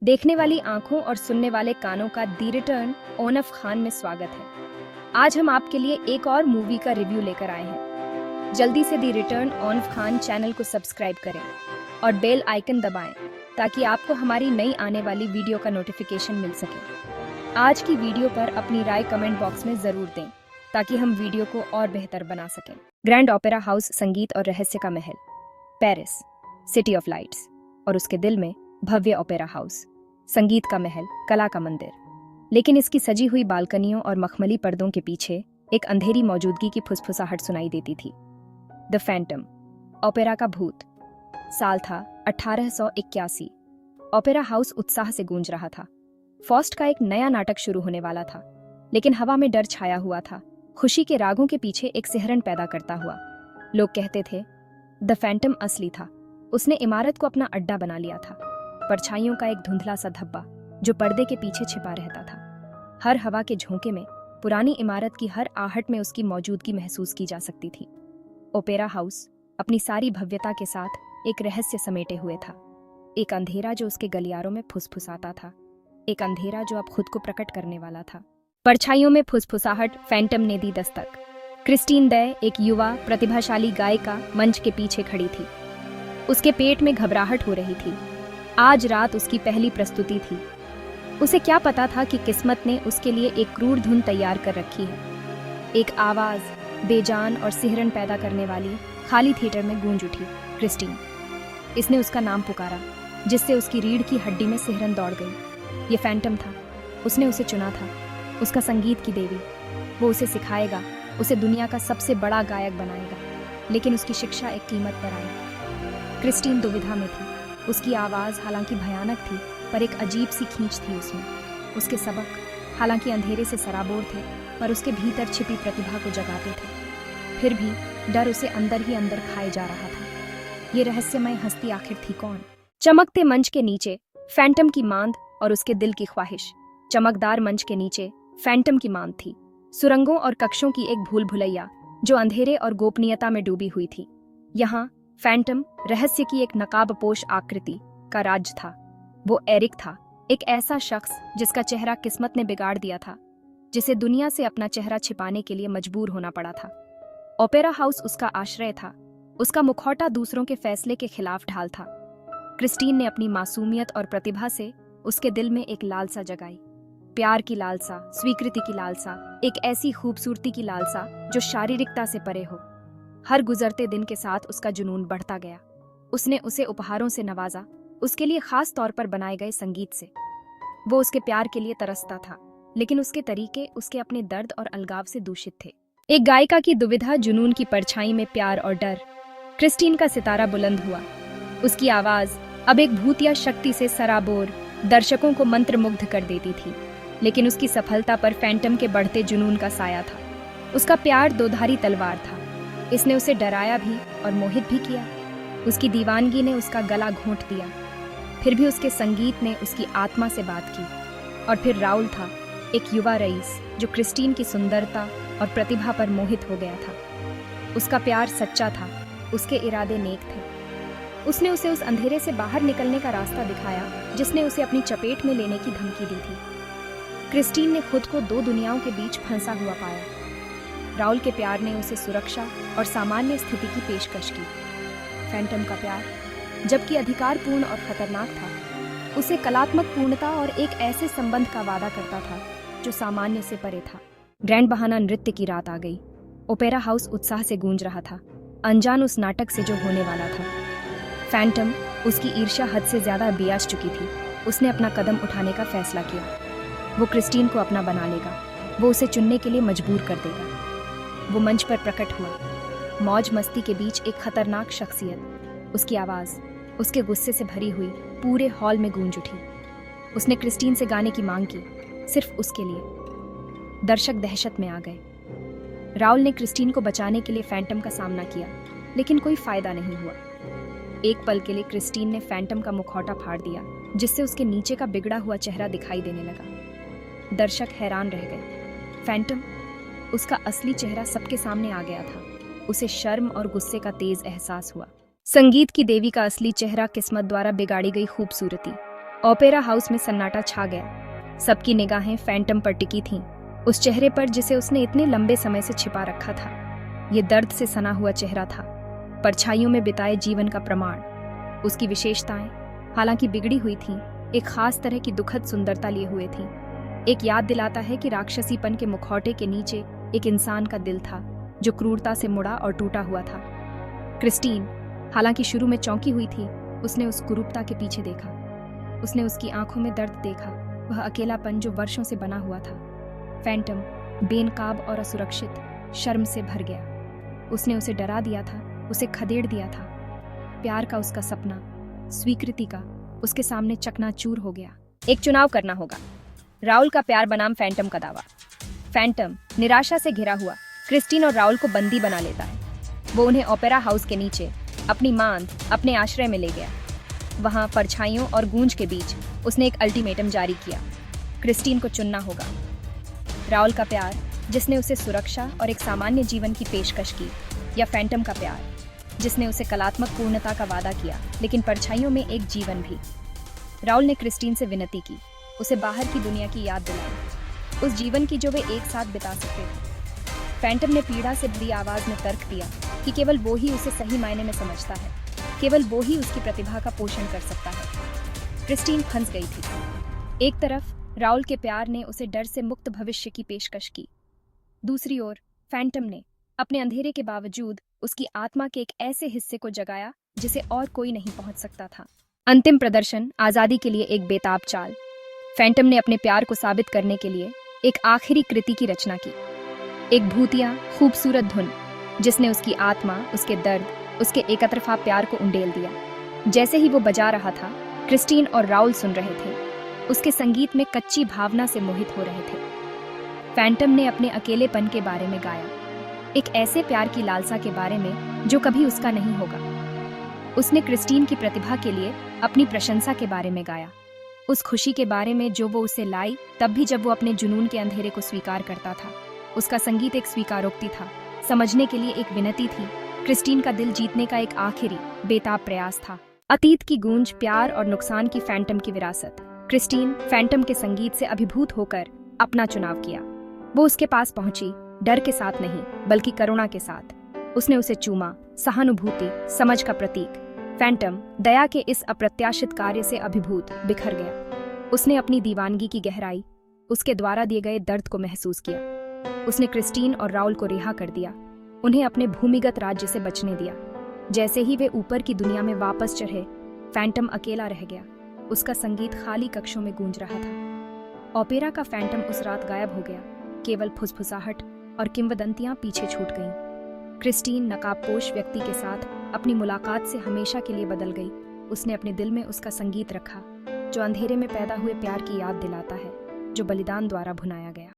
देखने वाली आंखों और सुनने वाले कानों का दी रिटर्न ओनफ खान में स्वागत है। आज हम आपके लिए एक और मूवी का रिव्यू लेकर आए हैं। जल्दी से दी रिटर्न ओनफ खान चैनल को सब्सक्राइब करें और बेल आइकन दबाएं ताकि आपको हमारी नई आने वाली वीडियो का नोटिफिकेशन मिल सके। आज की वीडियो पर अपनी राय कमेंट बॉक्स में जरूर दें ताकि हम वीडियो को और बेहतर बना सकें। ग्रैंड ओपेरा हाउस संगीत और रहस्य का महल, पेरिस, सिटी ऑफ लाइट्स और उसके दिल में भव्य ओपेरा हाउस, संगीत का महल, कला का मंदिर। लेकिन इसकी सजी हुई बालकनियों और मखमली पर्दों के पीछे एक अंधेरी मौजूदगी की फुसफुसाहट सुनाई देती थी। द फैंटम, ओपेरा का भूत। साल था 1881। ओपेरा हाउस उत्साह से गूंज रहा था। फॉस्ट का एक नया नाटक शुरू होने वाला था, लेकिन हवा में डर छाया हुआ था, खुशी के रागों के पीछे एक सिहरन पैदा करता हुआ। लोग कहते थे द फैंटम असली था। उसने इमारत को अपना अड्डा बना लिया था, परछाइयों का एक धुंधला सा धब्बा जो पर्दे के पीछे छिपा रहता था। हर हवा के झोंके में, पुरानी इमारत की हर आहट में उसकी मौजूदगी महसूस की जा सकती थी। ओपेरा हाउस अपनी सारी भव्यता के साथ एक रहस्य समेटे हुए था। एक अंधेरा जो उसके गलियारों में फुसफुसाता था, एक अंधेरा जो अब खुद को प्रकट करने वाला था। परछाइयों में फुसफुसाहट फैंटम ने दी दस्तक। क्रिस्टीन दे, एक युवा प्रतिभाशाली गायिका, मंच के पीछे खड़ी थी। उसके पेट में घबराहट हो रही थी। आज रात उसकी पहली प्रस्तुति थी। उसे क्या पता था कि किस्मत ने उसके लिए एक क्रूर धुन तैयार कर रखी है। एक आवाज, बेजान और सिहरन पैदा करने वाली, खाली थिएटर में गूंज उठी, क्रिस्टीन। इसने उसका नाम पुकारा, जिससे उसकी रीढ़ की हड्डी में सिहरन दौड़ गई। ये फैंटम था। उसने उसे चुना था, उसका संगीत की देवी। वो उसे सिखाएगा, उसे दुनिया का सबसे बड़ा गायक बनाएगा। लेकिन उसकी शिक्षा एक कीमत पर आई। क्रिस्टीन दुविधा में थी। उसकी आवाज़ हालांकि भयानक थी, पर एक अजीब सी खींच थी उसमें। उसके सबक हालांकि अंधेरे से सराबोर थे, पर उसके भीतर छिपी प्रतिभा को जगाते थे। फिर भी डर उसे अंदर ही अंदर खाए जा रहा था। ये रहस्यमय हस्ती आखिर थी कौन? चमकते मंच के नीचे फैंटम की मांद और उसके दिल की ख्वाहिश। चमकदार मंच के नीचे फैंटम की मांद थी, सुरंगों और कक्षों की एक भूल भुलैया जो अंधेरे और गोपनीयता में डूबी हुई थी। यहाँ फैंटम रहस्य की एक नकाबपोश आकृति का राज था। वो एरिक था, एक ऐसा शख्स जिसका चेहरा किस्मत ने बिगाड़ दिया था, जिसे दुनिया से अपना चेहरा छिपाने के लिए मजबूर होना पड़ा था। ओपेरा हाउस उसका आश्रय था, उसका मुखौटा दूसरों के फैसले के खिलाफ ढाल था। क्रिस्टीन ने अपनी मासूमियत और प्रतिभा से उसके दिल में एक लालसा जगाई। प्यार की लालसा, स्वीकृति की लालसा, एक ऐसी खूबसूरती की लालसा जो शारीरिकता से परे हो। हर गुजरते दिन के साथ उसका जुनून बढ़ता गया। उसने उसे उपहारों से नवाजा, उसके लिए खास तौर पर बनाए गए संगीत से। वो उसके प्यार के लिए तरसता था, लेकिन उसके तरीके उसके अपने दर्द और अलगाव से दूषित थे। एक गायिका की दुविधा, जुनून की परछाई में प्यार और डर। क्रिस्टीन का सितारा बुलंद हुआ। उसकी आवाज अब एक भूतिया शक्ति से सराबोर दर्शकों को मंत्रमुग्ध कर देती थी। लेकिन उसकी सफलता पर फैंटम के बढ़ते जुनून का साया था। उसका प्यार दोधारी तलवार था। इसने उसे डराया भी और मोहित भी किया। उसकी दीवानगी ने उसका गला घोंट दिया। फिर भी उसके संगीत ने उसकी आत्मा से बात की। और फिर राउल था, एक युवा रईस जो क्रिस्टीन की सुंदरता और प्रतिभा पर मोहित हो गया था। उसका प्यार सच्चा था, उसके इरादे नेक थे। उसने उसे उस अंधेरे से बाहर निकलने का रास्ता दिखाया जिसने उसे अपनी चपेट में लेने की धमकी दी थी। क्रिस्टीन ने खुद को दो दुनियाओं के बीच फंसा हुआ पाया। राउल के प्यार ने उसे सुरक्षा और सामान्य स्थिति की पेशकश की। फैंटम का प्यार, जबकि अधिकारपूर्ण और खतरनाक था, उसे कलात्मक पूर्णता और एक ऐसे संबंध का वादा करता था जो सामान्य से परे था। ग्रैंड बहाना नृत्य की रात आ गई। ओपेरा हाउस उत्साह से गूंज रहा था, अनजान उस नाटक से जो होने वाला था। फैंटम, उसकी ईर्ष्या हद से ज्यादा बियास चुकी थी। उसने अपना कदम उठाने का फैसला किया। वो क्रिस्टीन को अपना बना लेगा। वो उसे चुनने के लिए मजबूर कर देगा। वो मंच पर प्रकट हुआ, मौज मस्ती के बीच एक खतरनाक शख्सियत। उसकी आवाज उसके गुस्से से भरी हुई पूरे हॉल में गूंज उठी। उसने क्रिस्टीन से गाने की मांग की, सिर्फ उसके लिए। दर्शक दहशत में आ गए। राउल ने क्रिस्टीन को बचाने के लिए फैंटम का सामना किया, लेकिन कोई फायदा नहीं हुआ। एक पल के लिए क्रिस्टीन ने फैंटम का मुखौटा फाड़ दिया, जिससे उसके नीचे का बिगड़ा हुआ चेहरा दिखाई देने लगा। दर्शक हैरान रह गए। फैंटम, उसका असली चेहरा सबके सामने आ गया था। उसे शर्म और गुस्से का तेज एहसास हुआ। संगीत की देवी का असली चेहरा किस्मत द्वारा बिगाड़ी गई खूबसूरती। ओपेरा हाउस में सन्नाटा छा गया। सबकी निगाहें फैंटम पर टिकी थीं, उस चेहरे पर जिसे उसने इतने लंबे समय से छिपा रखा था। ये दर्द से सना हुआ चेहरा था, परछाइयों में बिताए जीवन का प्रमाण। उसकी विशेषताएं, हालांकि बिगड़ी हुई थीं, एक खास तरह की दुखद सुंदरता लिए हुए थीं। एक याद दिलाता है कि राक्षसीपन के मुखौटे के नीचे एक इंसान का दिल था, जो क्रूरता से मुड़ा और टूटा हुआ था। क्रिस्टीन, हालांकि शुरू में चौंकी हुई थी, उसने उस कुरूपता के पीछे देखा। उसने उसकी आंखों में दर्द देखा, वह अकेलापन जो वर्षों से बना हुआ था। फैंटम बेनकाब और असुरक्षित शर्म से भर गया। उसने उसे डरा दिया था, उसे खदेड़ दिया था। प्यार का उसका सपना, स्वीकृति का, उसके सामने चकनाचूर हो गया। एक चुनाव करना होगा, राउल का प्यार बनाम फैंटम का दावा। फैंटम निराशा से घिरा हुआ क्रिस्टीन और राउल को बंदी बना लेता है। वो उन्हें ओपेरा हाउस के नीचे अपनी मांद, अपने आश्रय में ले गया। वहां परछाइयों और गूंज के बीच उसने एक अल्टीमेटम जारी किया। क्रिस्टीन को चुनना होगा, राउल का प्यार जिसने उसे सुरक्षा और एक सामान्य जीवन की पेशकश की, या फैंटम का प्यार जिसने उसे कलात्मक पूर्णता का वादा किया लेकिन परछाइयों में एक जीवन भी। राउल ने क्रिस्टीन से विनती की, उसे बाहर की दुनिया की याद दिलाई, उस जीवन की जो वे एक साथ बिता सकते थे। फैंटम ने पीड़ा से भरी आवाज में तर्क दिया कि केवल वो ही उसे सही मायने में समझता है, केवल वो ही उसकी प्रतिभा का पोषण कर सकता है। क्रिस्टीन फंस गई थी। एक तरफ राउल के प्यार ने उसे डर से मुक्त भविष्य की पेशकश की, दूसरी ओर फैंटम ने अपने अंधेरे के बावजूद उसकी आत्मा के एक ऐसे हिस्से को जगाया जिसे और कोई नहीं पहुंच सकता था। अंतिम प्रदर्शन, आजादी के लिए एक बेताब चाल। फैंटम ने अपने प्यार को साबित करने के लिए एक आखिरी कृति की रचना की, एक भूतिया खूबसूरत धुन जिसने उसकी आत्मा, उसके दर्द, उसके एकतरफा प्यार को उंडेल दिया। जैसे ही वो बजा रहा था, क्रिस्टीन और राउल सुन रहे थे, उसके संगीत में कच्ची भावना से मोहित हो रहे थे। फैंटम ने अपने अकेलेपन के बारे में गाया, एक ऐसे प्यार की लालसा के बारे में जो कभी उसका नहीं होगा। उसने क्रिस्टीन की प्रतिभा के लिए अपनी प्रशंसा के बारे में गाया, उस खुशी के बारे में जो वो उसे लाई तब भी जब वो अपने जुनून के अंधेरे को स्वीकार करता था। उसका संगीत एक स्वीकारोक्ति था, समझने के लिए एक विनती थी, क्रिस्टीन का दिल जीतने का एक आखिरी बेताब प्रयास था। अतीत की गूंज, प्यार और नुकसान की फैंटम की विरासत। क्रिस्टीन फैंटम के संगीत से अभिभूत होकर अपना चुनाव किया। वो उसके पास पहुंची, डर के साथ नहीं बल्कि करुणा के साथ। उसने उसे चूमा, सहानुभूति, समझ का प्रतीक। फैंटम दया के इस अप्रत्याशित कार्य से अभिभूत बिखर गया। उसने अपनी दीवानगी की गहराई, उसके द्वारा दिए गए दर्द को महसूस किया। उसने क्रिस्टीन और राउल को रिहा कर दिया, उन्हें अपने भूमिगत राज्य से बचने दिया। जैसे ही वे ऊपर की दुनिया में वापस चढ़े, फैंटम अकेला रह गया। उसका संगीत खाली कक्षों में गूंज रहा था। ओपेरा का फैंटम उस रात गायब हो गया, केवल फुसफुसाहट और किंवदंतियां पीछे छूट गईं। क्रिस्टीन नकाबपोश व्यक्ति के साथ अपनी मुलाकात से हमेशा के लिए बदल गई। उसने अपने दिल में उसका संगीत रखा, जो अंधेरे में पैदा हुए प्यार की याद दिलाता है, जो बलिदान द्वारा भुनाया गया।